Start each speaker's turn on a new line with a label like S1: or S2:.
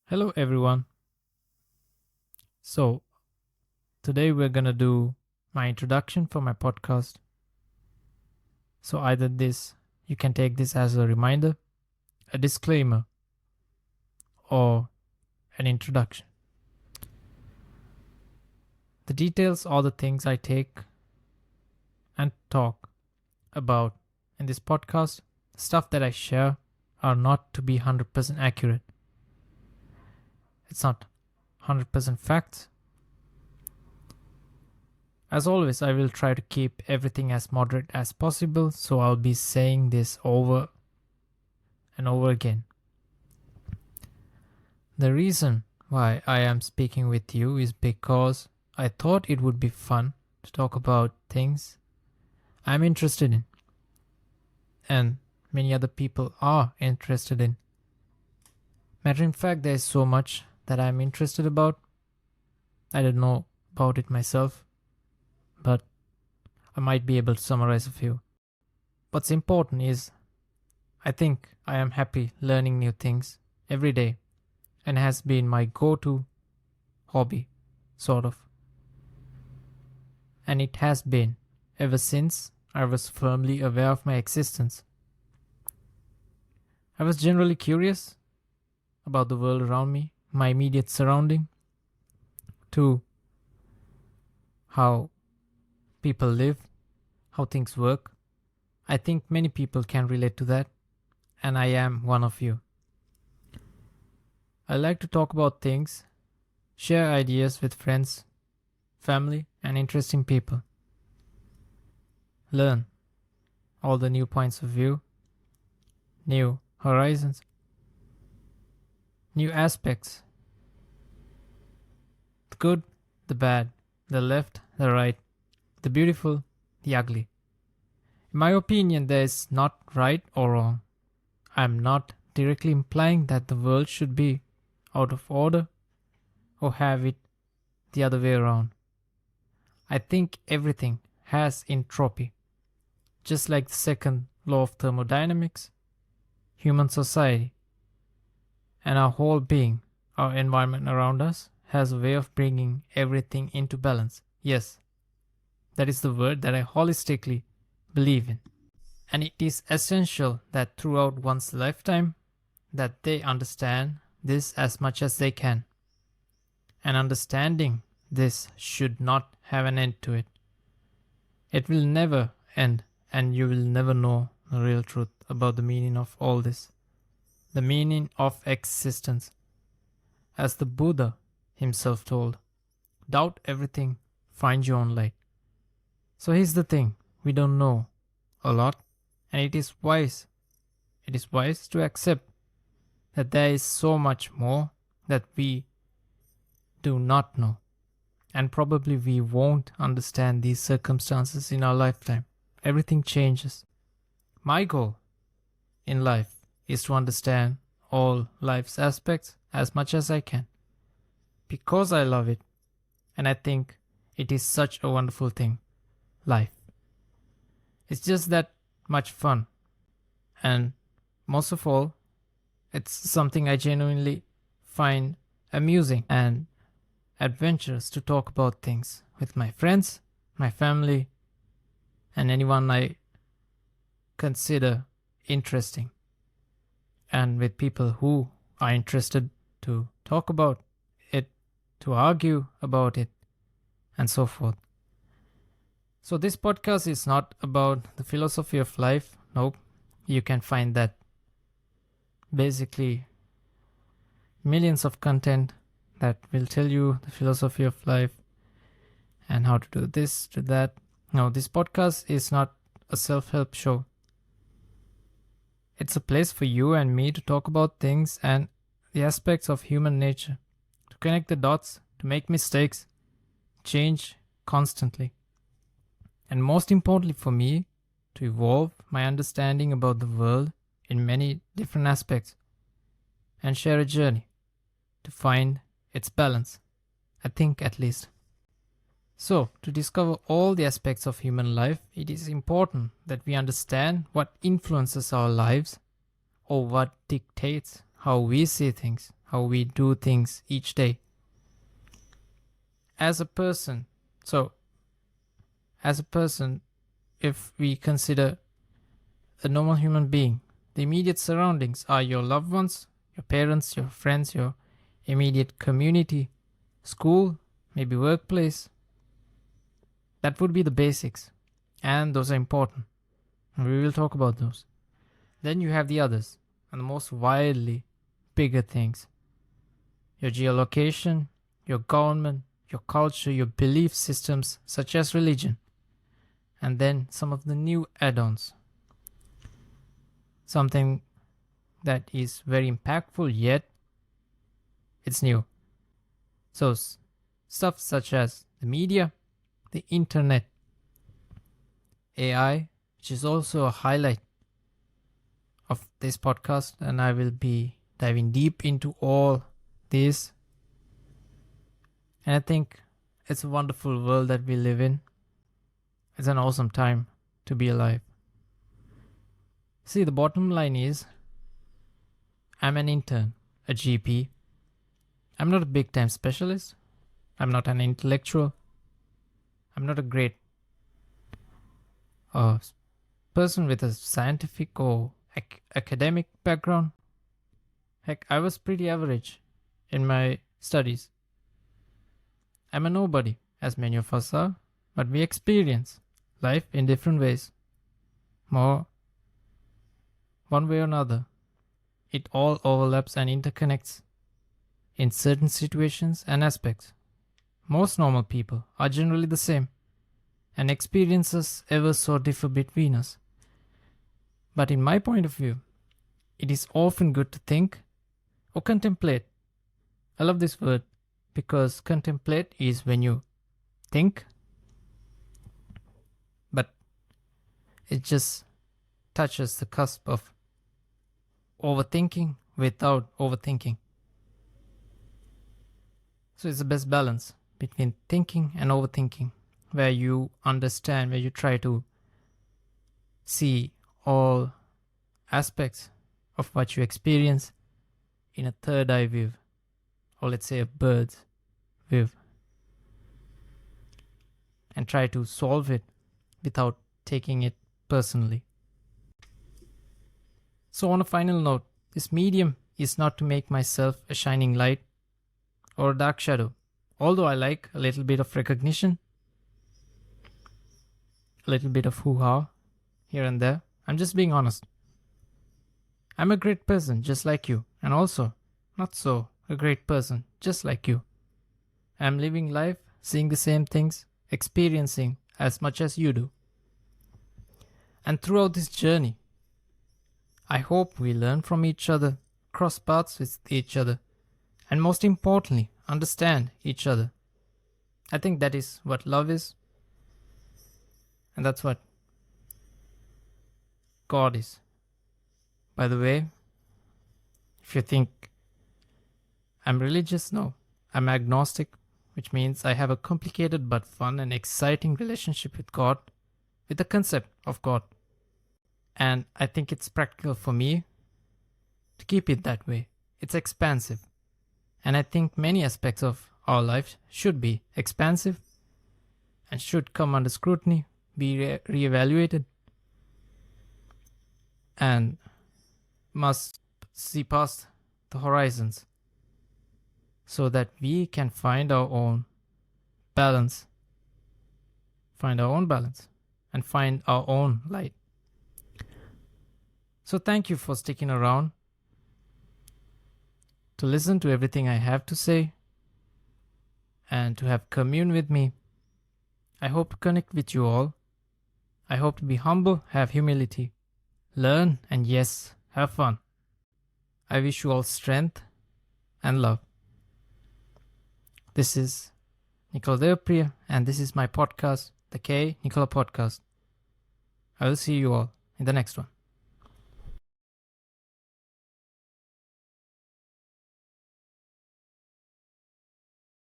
S1: Hello, everyone. So, today we're going to do my introduction for my podcast. So, either you can take this as a reminder, a disclaimer, or an introduction. The details are the things I take and talk about in this podcast. The stuff that I share are not to be 100% accurate. It's not 100% facts. As always, I will try to keep everything as moderate as possible, so I'll be saying this over and over again. The reason why I am speaking with you is because I thought it would be fun to talk about things I'm interested in, and many other people are interested in. Matter in fact, there is so much that I'm interested about. I don't know about it myself, but I might be able to summarize a few. What's important is I think I am happy learning new things every day, and has been my go-to hobby, sort of. And it has been ever since I was firmly aware of my existence. I was generally curious about the world around me, my immediate surrounding, to how people live, how things work. I think many people can relate to that, and I am one of you. I like to talk about things, share ideas with friends, family, and interesting people. Learn all the new points of view, new horizons, new aspects. The good, the bad, the left, the right, the beautiful, the ugly. In my opinion, there is not right or wrong. I am not directly implying that the world should be out of order or have it the other way around. I think everything has entropy. Just like the second law of thermodynamics, human society and our whole being, our environment around us, has a way of bringing everything into balance. Yes, that is the word that I holistically believe in. And it is essential that throughout one's lifetime that they understand this as much as they can. And understanding this should not have an end to it. It will never end, and you will never know the real truth about the meaning of all this. The meaning of existence. As the Buddha himself told, doubt everything, find your own light. So here's the thing, we don't know a lot, and it is wise to accept that there is so much more that we do not know, and probably we won't understand these circumstances in our lifetime. Everything changes. My goal in life is to understand all life's aspects as much as I can, because I love it, and I think it is such a wonderful thing, life. It's just that much fun, and most of all, it's something I genuinely find amusing and adventurous to talk about things with my friends, my family, and anyone I consider interesting, and with people who are interested to talk about it, to argue about it, and so forth. So this podcast is not about the philosophy of life. Nope. You can find that basically millions of content that will tell you the philosophy of life and how to do this, do that. No, this podcast is not a self-help show. It's a place for you and me to talk about things and the aspects of human nature, to connect the dots, to make mistakes, change constantly. And most importantly for me, to evolve my understanding about the world in many different aspects and share a journey to find its balance, I think at least. So, to discover all the aspects of human life, it is important that we understand what influences our lives or what dictates how we see things, how we do things each day. As a person, if we consider a normal human being, the immediate surroundings are your loved ones, your parents, your friends, your immediate community, school, maybe workplace. That would be the basics, and those are important. And we will talk about those. Then you have the others, and the most wildly bigger things. Your geolocation, your government, your culture, your belief systems, such as religion. And then some of the new add-ons. Something that is very impactful, yet it's new. So stuff such as the media, the internet, AI, which is also a highlight of this podcast, and I will be diving deep into all this. And I think it's a wonderful world that we live in. It's an awesome time to be alive. See, the bottom line is, I'm an intern, a GP. I'm not a big time specialist. I'm not an intellectual. I'm not a great person with a scientific or academic background. Heck, I was pretty average in my studies. I'm a nobody, as many of us are, but we experience life in different ways. More one way or another. It all overlaps and interconnects in certain situations and aspects. Most normal people are generally the same, and experiences ever so differ between us. But in my point of view, it is often good to think or contemplate. I love this word because contemplate is when you think, but it just touches the cusp of overthinking without overthinking. So it's the best balance between thinking and overthinking, where you understand, where you try to see all aspects of what you experience in a third eye view, or let's say a bird's view, and try to solve it without taking it personally. So on a final note, this medium is not to make myself a shining light or a dark shadow, although I like a little bit of recognition, a little bit of hoo-ha here and there. I'm just being honest. I'm a great person just like you, and also not so a great person just like you. I'm living life, seeing the same things, experiencing as much as you do. And throughout this journey, I hope we learn from each other, cross paths with each other, and most importantly, understand each other. I think that is what love is, and that's what God is. By the way, if you think I'm religious, no, I'm agnostic, which means I have a complicated but fun and exciting relationship with God, with the concept of God. And I think it's practical for me to keep it that way. It's expansive. And I think many aspects of our life should be expansive and should come under scrutiny, be re-evaluated, and must see past the horizons so that we can find our own balance, and find our own light. So thank you for sticking around to listen to everything I have to say and to have commune with me. I hope to connect with you all. I hope to be humble, have humility, learn, and yes, have fun. I wish you all strength and love. This is Nicola Deopriya, and this is my podcast, the K. Nicola Podcast. I will see you all in the next one.